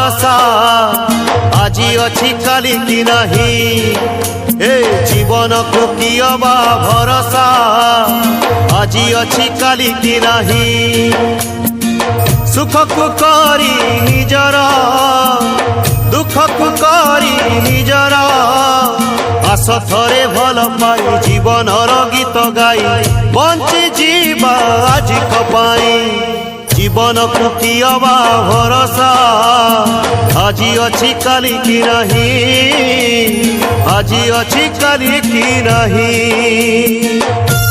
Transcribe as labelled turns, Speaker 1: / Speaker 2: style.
Speaker 1: भरोसा আজি अछि काली की नहीं ए जीवन को कियबा भरोसा আজি अछि काली की नहीं सुख को करी निजर दुख को करी निजर आस थरे भल पाई जीवन गीत गाई बंची जीवा आज कपाई जीवन को कियबा भरोसा আজি अछि काली की नहीं আজি अछि काली की नहीं।